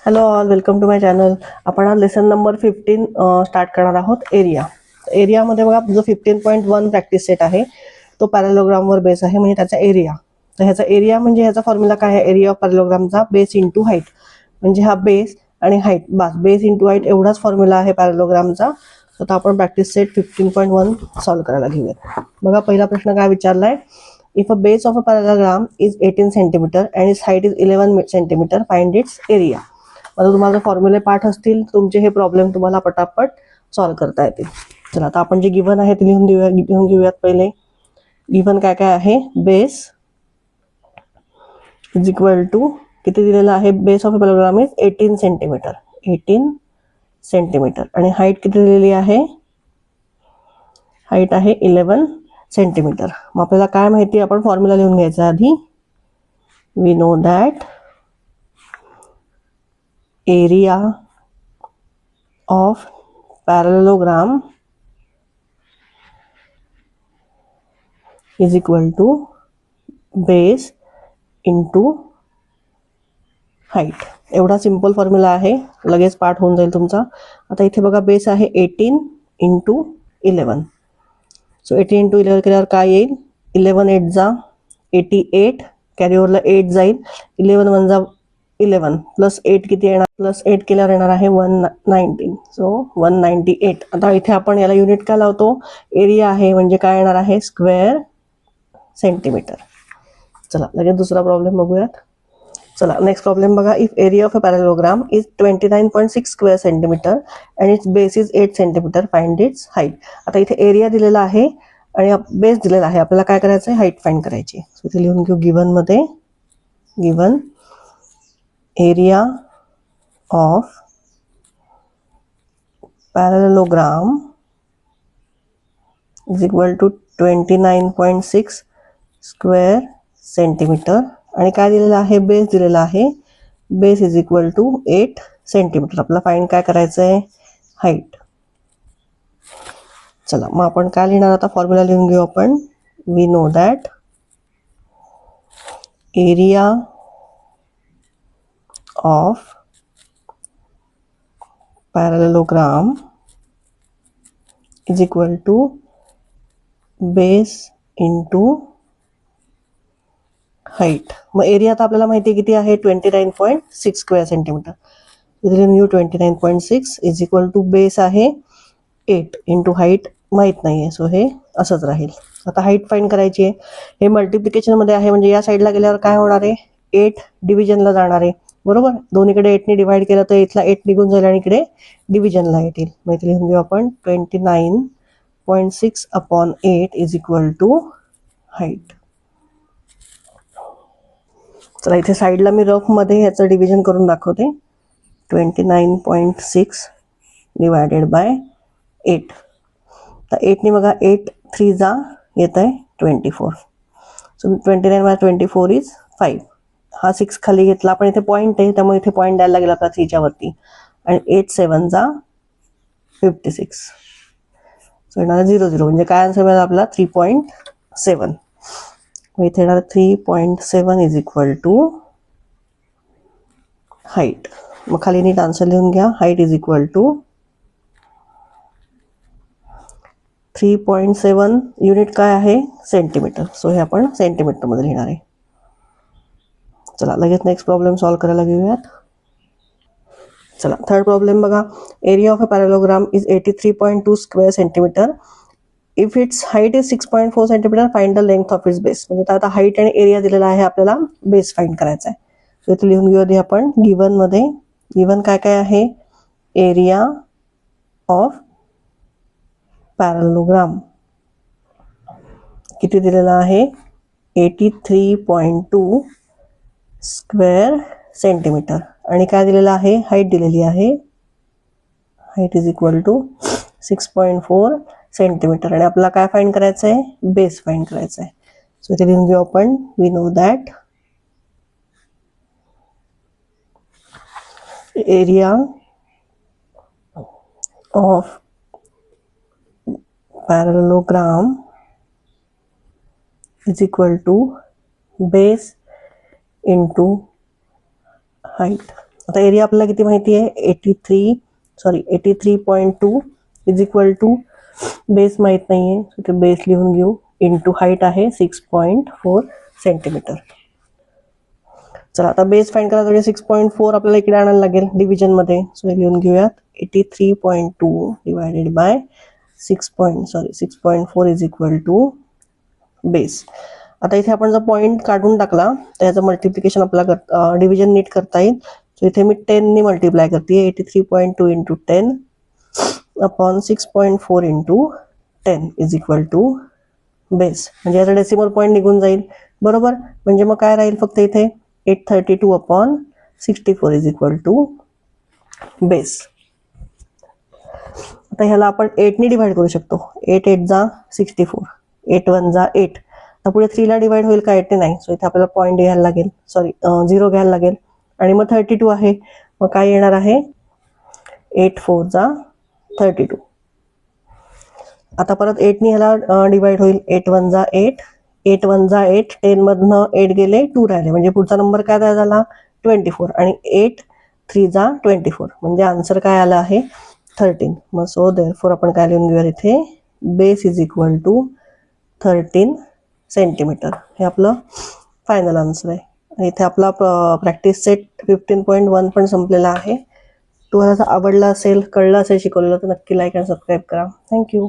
Hello all, welcome to my channel. आपण आज lesson number 15 start करणार आहोत. एरियामध्ये बघा, जो 15.1 प्रॅक्टिस सेट आहे तो पॅरलोग्रामवर बेस आहे, म्हणजे त्याचा एरिया. तर ह्याचा एरिया म्हणजे ह्याचा फॉर्म्युला काय आहे? एरिया ऑफ पॅरलोग्रामचा बेस इंटू हाईट. म्हणजे हा बेस आणि हाईट, बस बेस इंटू हाईट एवढाच फॉर्म्युला आहे पॅरलोग्रामचा. आता आपण प्रॅक्टिस सेट 15.1 सॉल्व्ह करायला घेऊया. बघा, पहिला प्रश्न काय विचारलाय? If a base of a parallelogram is 18 centimetre and its height is 11 centimetre, find its area. आता तुम्हाला फॉर्म्युले पाठ असतील तुमचे, हे प्रॉब्लेम तुम्हाला पटापट सॉल्व्ह करता येतील. चला, आता आपण जे गिव्हन आहे ते लिहून घेऊयात. पहिले गिव्हन काय काय आहे? बेस इज इक्वल टू, किती दिलेला आहे? Base of parallelogram is 18 centimetre, 18 centimetre. आणि हाईट किती दिलेली आहे? हाईट आहे 11 सेंटीमीटर. मग आपल्याला काय माहिती? आपण फॉर्म्युला लिहून घ्यायचा आधी. We know that area of parallelogram is equal to base into height. एवढा सिंपल फॉर्म्युला आहे, लगेच पाठ होऊन जाईल तुमचा. आता इथे बघा, बेस आहे 18 इंटू 11. सो 18 इंटू 11 केल्यावर काय येईल? 11 8 जा 88, कॅरी ओव्हरला 8 जाईल. 11 1 जा 11 प्लस 8 किती येणार? प्लस 8 केल्यावर येणार आहे 119. सो 198. आता इथे आपण याला युनिट काय लावतो? एरिया आहे, म्हणजे काय येणार आहे? Square centimetre. चला, लगेच दुसरा प्रॉब्लेम बघूयात. चला, नेक्स्ट प्रॉब्लेम बघा. If area of a parallelogram is 29.6 square centimetre and it's base is 8 centimetre, find it's height. आता इथे एरिया दिलेला आहे आणि बेस दिलेला आहे. आपल्याला काय करायचं आहे? हाईट फाइंड करायची. सो इथे लिहून घेऊ गिव्हन मध्ये. Given area of parallelogram is equal to 29.6 square centimetre. आणि काय दिलेलं आहे? बेस दिलेला आहे. Base is equal to 8 centimetre. आपल्याला फाइंड काय करायचं आहे? हाईट. चला, मग आपण काय लिहिणार? आता फॉर्म्युला लिहून घेऊ आपण. We know that area of parallelogram is equal to base into height. मग एरिया आता आपल्याला माहिती किती आहे? 29.6 स्क्वेअर सेंटीमीटर. इथे लिहून घेऊ 29.6 इज इक्वल टू बेस आहे 8 इंटू हाईट माहीत नाही आहे, सो हे असंच राहील. आता हाईट फाइंड करायची आहे. हे मल्टिप्लिकेशनमध्ये आहे, म्हणजे या साईडला गेल्यावर काय होणार आहे? 8 डिव्हिजनला जाणार आहे, बरोबर. दोन्हीकडे 8ने डिवाइड केलं तर इथला 8 निघून जाईल आणि इकडे डिव्हिजनला येतील. मग इथे लिहून घेऊ आपण 29.6 upon 8 is equal to height. चला, इथे साईडला मी रफमध्ये ह्याचं डिव्हिजन करून दाखवते. 29.6 डिवायडेड बाय 8. तर 8ने बघा, 8 3 जा येत आहे 24. So 29 by 24 is 5. हा 6 खाली घेतला आपण, इथे पॉईंट आहे त्यामुळे इथे पॉईंट द्यायला लागेल आपला 3च्या वरती. आणि 8 7 जा 56. सो येणार 0 0, म्हणजे काय आन्सर मिळाला आपला? 3.7. इथे येणार 3.7 इज इक्वल टू हाईट. मग खाली नीट आन्सर लिहून घ्या. Height is equal to 3.7. Unit काय आहे? सेंटीमीटर. सो हे आपण सेंटीमीटरमध्ये लिहिणार आहे. चला, लगेच नेक्स्ट प्रॉब्लेम सॉल्व्ह करायला घेऊयात. चला, थर्ड प्रॉब्लेम बघा. Area of a parallelogram is 83.2 square centimetre. If it's height is 6.4 centimetre, find the length of its base. म्हणजे आता हाईट आणि एरिया दिलेला आहे, आपल्याला बेस फाइंड करायचा आहे. सो इथे लिहून घेऊ आधी आपण गिव्हन मध्ये. गिव्हन काय काय आहे? एरिया ऑफ पॅरलोग्राम किती दिलेला आहे? 83.2 स्क्वेअर सेंटीमीटर. आणि काय दिलेलं आहे? हाईट दिलेली आहे. Height is equal to 6.4 centimetre. आणि आपल्याला काय फाइंड करायचं आहे? बेस फाइंड करायचं आहे. सो इथे लिहून घेऊ आपण. We know that area of parallelogram is equal to base into height. आता एरिया आपल्याला किती माहिती आहे, 83.2 इज इक्वल टू बेस माहित नाहीये, ते बेस लिहून घेऊ, इंटू हाईट आहे 6.4 सेंटीमीटर. चला आता बेस फाइंड करायसाठी 6.4 आपल्याला इकडे आणायला लागेल डिव्हिजन मध्ये. सो हे लिहून घेऊयात, 83.2 divided by 6.4 is equal to base. आता इथे आपण जर पॉईंट काढून टाकला तर याचं मल्टिप्लिकेशन आपल्याला डिव्हिजन नीट करता येईल. सो इथे मी 10 ने मल्टिप्लाय करते, 83.2 into 10 upon 6.4 into 10 is equal to base. म्हणजे याचा डेसिमल पॉईंट निघून जाईल, बरोबर. म्हणजे मग काय राहील फक्त इथे 832 upon 64 is equal to base. आता ह्याला आपण 8 ने डिवाइड करू शकतो. 8 8 जा 64, 8 1 जा 8. आता पुढे 3 ला डिवाइड होईल का 8 ने? नाही. सो इथे आपल्याला पॉईंट घ्यायला लागेल, 0 घ्यायला लागेल. आणि मग 32 आहे, मग काय येणार आहे, 8 4 जा 32. आता परत 8 ने ह्याला डिवाइड होईल, 8 1 जा 8, 8 1 जा 8, 10 मधनं 8 गेले, 2 राहिले, म्हणजे पुढचा नंबर काय तयार झाला, 24. आणि 8 3 जा 24, म्हणजे आन्सर काय आला आहे, 13. मग सो देअरफॉर आपण काय लिहून घेऊया इथे, base is equal to 13 centimetre. हे आपलं फायनल आन्सर आहे. आणि इथे आपला प्रॅक्टिस सेट 15.1 पण संपलेला आहे. तुम्हाला आवडला असेल, कळलं असेल शिकवलेलं, तर नक्की लाईक आणि सबस्क्राईब करा. थँक्यू.